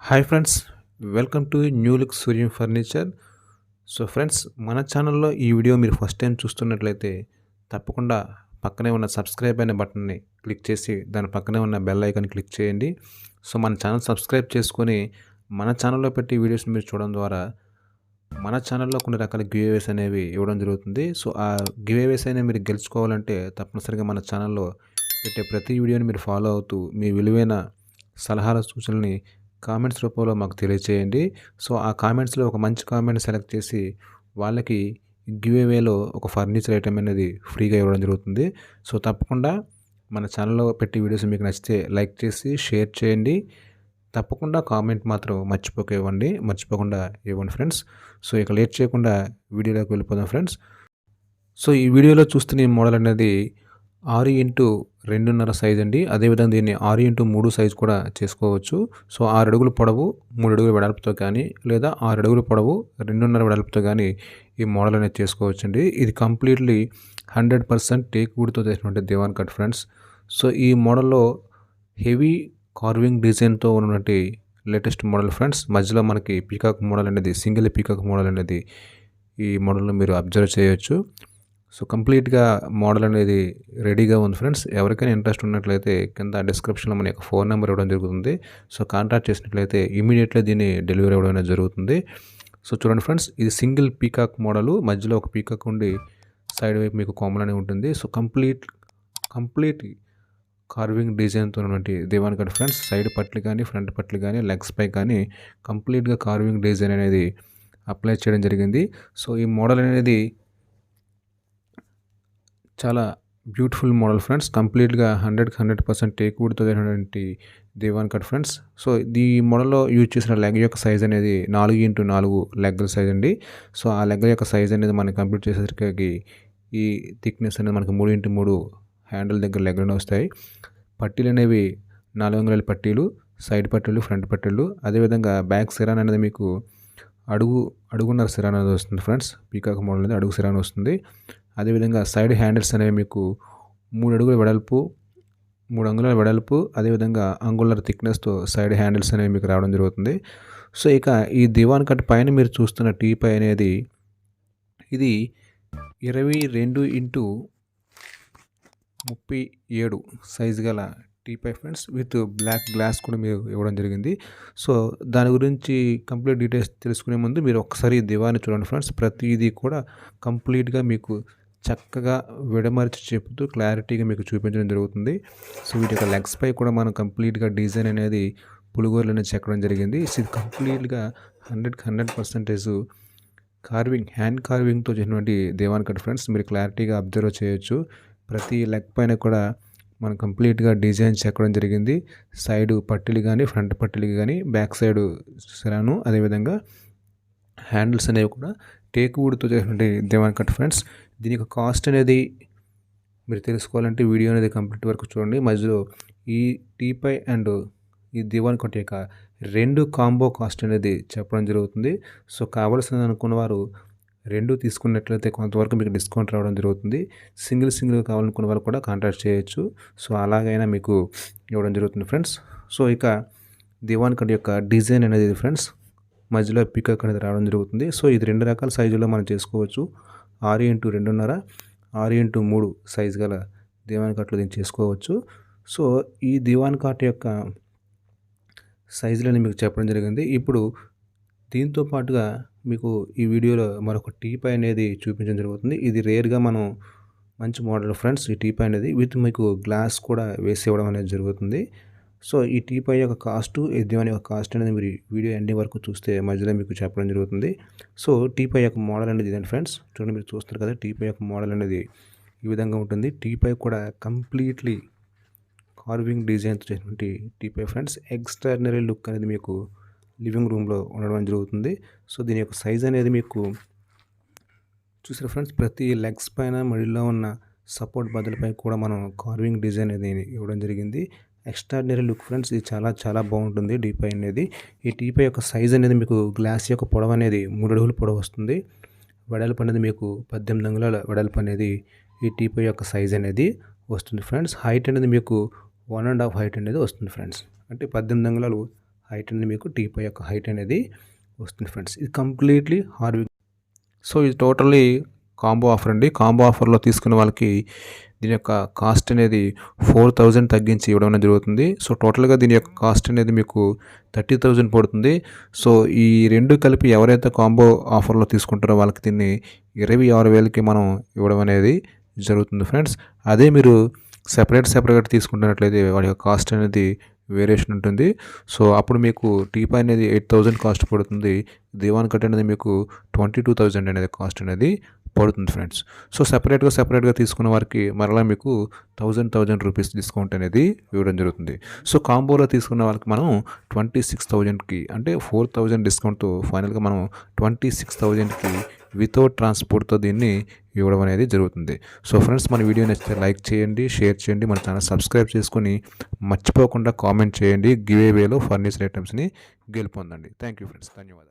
Hi friends, welcome to new look Suryam furniture. So friends, మన ఛానల్లో ఈ వీడియో మీరు ఫస్ట్ టైం చూస్తున్నట్లయితే తప్పకుండా పక్కనే ఉన్న సబ్స్క్రైబ్ అనే బటన్ని క్లిక్ చేసి దాని పక్కనే ఉన్న బెల్ ఐకాన్ క్లిక్ చేయండి. సో మన ఛానల్ సబ్స్క్రైబ్ చేసుకొని మన ఛానల్లో పెట్టే వీడియోస్ని మీరు చూడడం ద్వారా మన ఛానల్లో కొన్ని రకాల గివేవేస్ అనేవి ఇవ్వడం జరుగుతుంది. సో ఆ గివేవేస్ అనేవి మీరు గెలుచుకోవాలంటే తప్పనిసరిగా మన ఛానల్లో పెట్టే ప్రతి వీడియోని మీరు ఫాలో అవుతూ మీ విలువైన సలహాల సూచనల్ని కామెంట్స్ రూపంలో మాకు తెలియచేయండి. సో ఆ కామెంట్స్లో ఒక మంచి కామెంట్ సెలెక్ట్ చేసి వాళ్ళకి గివేవేలో ఒక ఫర్నిచర్ ఐటెం అనేది ఫ్రీగా ఇవ్వడం జరుగుతుంది. సో తప్పకుండా మన ఛానల్లో పెట్టే వీడియోస్ మీకు నచ్చితే లైక్ చేసి షేర్ చేయండి. తప్పకుండా కామెంట్ మాత్రం మర్చిపోకుండా ఇవ్వండి ఫ్రెండ్స్. సో ఇక లేట్ చేయకుండా వీడియోలోకి వెళ్ళిపోదాం ఫ్రెండ్స్. సో ఈ వీడియోలో చూస్తున్న ఈ మోడల్ అనేది 6x2.5 సైజ్ అండి. అదేవిధంగా దీన్ని 6x3 సైజ్ కూడా చేసుకోవచ్చు. సో 6 అడుగులు పొడవు 3 అడుగుల వెడల్పుతో కానీ లేదా 6 అడుగుల పొడవు 2.5 వెడల్పుతో కానీ ఈ మోడల్ అనేది చేసుకోవచ్చండి. ఇది కంప్లీట్లీ 100% టేక్ వుడ్తో చేసినటువంటి దివాన్ కట్ ఫ్రెండ్స్. సో ఈ మోడల్లో హెవీ కార్వింగ్ డిజైన్తో ఉన్నటువంటి లేటెస్ట్ మోడల్ ఫ్రెండ్స్. మధ్యలో మనకి పీకాక్ మోడల్ అనేది, సింగిల్ పీకాక్ మోడల్ అనేది ఈ మోడల్లో మీరు అబ్జర్వ్ చేయొచ్చు. సో కంప్లీట్గా మోడల్ అనేది రెడీగా ఉంది ఫ్రెండ్స్. ఎవరికైనా ఇంట్రెస్ట్ ఉన్నట్లయితే కింద డిస్క్రిప్షన్లో మన యొక్క ఫోన్ నెంబర్ ఇవ్వడం జరుగుతుంది. సో కాంటాక్ట్ చేసినట్లయితే ఇమీడియట్లీ దీన్ని డెలివరీ ఇవ్వడం అనేది జరుగుతుంది. సో చూడండి ఫ్రెండ్స్, ఇది సింగిల్ పీకాక్ మోడలు. మధ్యలో ఒక పీకాక్ ఉండి సైడ్ వైపు మీకు కొమ్మలు అనేవి ఉంటుంది. సో కంప్లీట్ కార్వింగ్ డిజైన్తో ఉన్నటువంటి దివాన్ కట్ ఫ్రెండ్స్. సైడ్ పట్లు కానీ, ఫ్రంట్ పట్లు కానీ, లెగ్స్ పై కానీ కంప్లీట్గా కార్వింగ్ డిజైన్ అనేది అప్లై చేయడం జరిగింది. సో ఈ మోడల్ అనేది చాలా బ్యూటిఫుల్ మోడల్ ఫ్రెండ్స్. కంప్లీట్గా 100% టేక్ వుడ్తో చేసినటువంటి దివాన్ కట్ ఫ్రెండ్స్. సో ఈ మోడల్లో యూజ్ చేసిన లెగ్ యొక్క సైజ్ అనేది 4x4 లెగ్ సైజ్ అండి. సో ఆ లెగ్ యొక్క సైజ్ అనేది మనం కంప్లీట్ చేసేసరికి ఈ థిక్నెస్ అనేది మనకి 3x3 హ్యాండిల్ దగ్గర లెగ్లు వస్తాయి. పట్టీలు అనేవి 4 అంగుళాల పట్టీలు, సైడ్ పట్టీలు, ఫ్రంట్ పట్టీలు. అదేవిధంగా బ్యాక్ సిరాన్ అనేది మీకు అడుగున్నర సిరాన్ అనేది వస్తుంది ఫ్రెండ్స్. పీకాక్ మోడల్ అనేది అడుగు సిరాన్ వస్తుంది. అదేవిధంగా సైడ్ హ్యాండిల్స్ అనేవి మీకు 3 అడుగుల వెడల్పు, 3 అంగుళాల వెడల్పు, అదేవిధంగా అంగుళాల థిక్నెస్తో సైడ్ హ్యాండిల్స్ అనేవి మీకు రావడం జరుగుతుంది. సో ఇక ఈ దివాన్ కట్ పైన మీరు చూస్తున్న టీపై అనేది ఇది 22x37 సైజు గల టీపై ఫ్రెండ్స్. విత్ బ్లాక్ గ్లాస్ కూడా మీరు ఇవ్వడం జరిగింది. సో దాని గురించి కంప్లీట్ డీటెయిల్స్ తెలుసుకునే ముందు మీరు ఒకసారి దివాన్ని చూడండి ఫ్రెండ్స్. ప్రతిదీ కూడా కంప్లీట్గా మీకు చక్కగా విడమర్చి చెప్తూ క్లారిటీగా మీకు చూపించడం జరుగుతుంది. సో వీటి యొక్క లెగ్స్ పై కూడా మనం కంప్లీట్గా డిజైన్ అనేది పులుగోర్లు అనేది చెక్కడం జరిగింది. సో ఇది కంప్లీట్గా 100% హ్యాండ్ కార్వింగ్తో చేసినటువంటి దివాన్ కట్ ఫ్రెండ్స్. మీరు క్లారిటీగా అబ్జర్వ్ చేయొచ్చు. ప్రతి లెగ్ పైన కూడా మనం కంప్లీట్గా డిజైన్ చెక్కడం జరిగింది. సైడ్ పట్టీలు కానీ, ఫ్రంట్ పట్టీలు కానీ, బ్యాక్ సైడ్ సిరాను, అదేవిధంగా హ్యాండిల్స్ అనేవి కూడా టేక్ వుడ్తో చేసినటువంటి దివాన్ కట్ ఫ్రెండ్స్. దీని యొక్క కాస్ట్ అనేది మీరు తెలుసుకోవాలంటే వీడియో అనేది కంప్లీట్ వరకు చూడండి. మధ్యలో ఈ టీపై అండ్ ఈ దివాన్ కట్ యొక్క 2 కాంబో కాస్ట్ అనేది చెప్పడం జరుగుతుంది. సో కావాల్సింది అనుకున్న వారు 2 తీసుకున్నట్లయితే కొంతవరకు మీకు డిస్కౌంట్ రావడం జరుగుతుంది. సింగిల్గా కావాలనుకున్న వాళ్ళు కూడా కాంటాక్ట్ చేయొచ్చు. సో అలాగైనా మీకు ఇవ్వడం జరుగుతుంది ఫ్రెండ్స్. సో ఇక దివాన్ కట్ యొక్క డిజైన్ అనేది ఫ్రెండ్స్, మధ్యలో పీకాక్ అనేది రావడం జరుగుతుంది. సో ఇది 2 రకాల సైజుల్లో మనం చేసుకోవచ్చు. 6x2.5, 6x3 సైజు గల దివాన్ కట్లు దీన్ని చేసుకోవచ్చు. సో ఈ దివాన్ కట్ యొక్క సైజులని మీకు చెప్పడం జరిగింది. ఇప్పుడు దీంతో పాటుగా మీకు ఈ వీడియోలో మరొక టీపై అనేది చూపించడం జరుగుతుంది. ఇది రేర్గా మనం మంచి మోడల్ ఫ్రెండ్స్. ఈ టీపై అనేది విత్ మీకు గ్లాస్ కూడా వేసి ఇవ్వడం అనేది జరుగుతుంది. సో ఈ టీపై యొక్క కాస్టు, ఈ దివాన్ యొక్క కాస్ట్ అనేది మీరు వీడియో ఎండింగ్ వరకు చూస్తే మధ్యలో మీకు చెప్పడం జరుగుతుంది. సో టీపై యొక్క మోడల్ అనేది ఇదండి ఫ్రెండ్స్. చూడండి, మీరు చూస్తారు కదా, టీపై యొక్క మోడల్ అనేది ఈ విధంగా ఉంటుంది. టీపై కూడా కంప్లీట్లీ కార్వింగ్ డిజైన్తో చేసినటువంటి టీపై ఫ్రెండ్స్. ఎక్స్ట్రాడినరీ లుక్ అనేది మీకు లివింగ్ రూమ్లో ఉండడం జరుగుతుంది. సో దీని యొక్క సైజ్ అనేది మీకు చూసారు ఫ్రెండ్స్. ప్రతి లెగ్స్ పైన మిడిల్లో ఉన్న సపోర్ట్ బదులపై కూడా మనం కార్వింగ్ డిజైన్ అనేది ఇవ్వడం జరిగింది. Extraordinary look friends. ఇది చాలా బాగుంటుంది టీపై అనేది. ఈ టీపై యొక్క సైజ్ అనేది మీకు గ్లాస్ యొక్క పొడవు అనేది 3 అడుగుల పొడవు వస్తుంది. వెడల్పు అనేది మీకు 18 అంగుళాల వెడల్పు అనేది ఈ టీపై యొక్క సైజ్ అనేది వస్తుంది ఫ్రెండ్స్. హైట్ అనేది మీకు 1.5 హైట్ అనేది వస్తుంది ఫ్రెండ్స్. అంటే 18 అంగుళాలు హైట్ అనేది మీకు టీపై యొక్క హైట్ అనేది వస్తుంది ఫ్రెండ్స్. ఇది కంప్లీట్లీ హార్వింగ్. సో ఇది టోటల్లీ కాంబో ఆఫర్ అండి. కాంబో ఆఫర్లో తీసుకున్న వాళ్ళకి దీని యొక్క కాస్ట్ అనేది 4000 తగ్గించి ఇవ్వడం అనేది జరుగుతుంది. సో టోటల్గా దీని యొక్క కాస్ట్ అనేది మీకు 30,000 పడుతుంది. సో ఈ రెండు కలిపి ఎవరైతే కాంబో ఆఫర్లో తీసుకుంటారో వాళ్ళకి దీన్ని 26,000కి మనం ఇవ్వడం అనేది జరుగుతుంది ఫ్రెండ్స్. అదే మీరు సెపరేట్గా తీసుకుంటున్నట్లయితే వాటి యొక్క కాస్ట్ అనేది వేరియేషన్ ఉంటుంది. సో అప్పుడు మీకు టీపై అనేది 8,000 కాస్ట్ పడుతుంది. దివాన్ కట్ అనేది మీకు 22,000 అనేది కాస్ట్ అనేది పడుతుంది ఫ్రెండ్స్. సో సెపరేట్గా తీసుకున్న వారికి మరలా మీకు 1000 రూపీస్ డిస్కౌంట్ అనేది ఇవ్వడం జరుగుతుంది. సో కాంబోలో తీసుకున్న వాళ్ళకి మనం 26,000కి అంటే 4,000 డిస్కౌంట్తో ఫైనల్గా మనం 26,000కి వితౌట్ ట్రాన్స్పోర్ట్తో దీన్ని ఇవ్వడం అనేది జరుగుతుంది. సో ఫ్రెండ్స్, మన వీడియో నచ్చితే లైక్ చేయండి, షేర్ చేయండి, మన ఛానల్ సబ్స్క్రైబ్ చేసుకొని మర్చిపోకుండా కామెంట్ చేయండి. గివ్ అవేలో ఫర్నిచర్ ఐటమ్స్ని గెలుపొందండి. థ్యాంక్ యూ ఫ్రెండ్స్, ధన్యవాదాలు.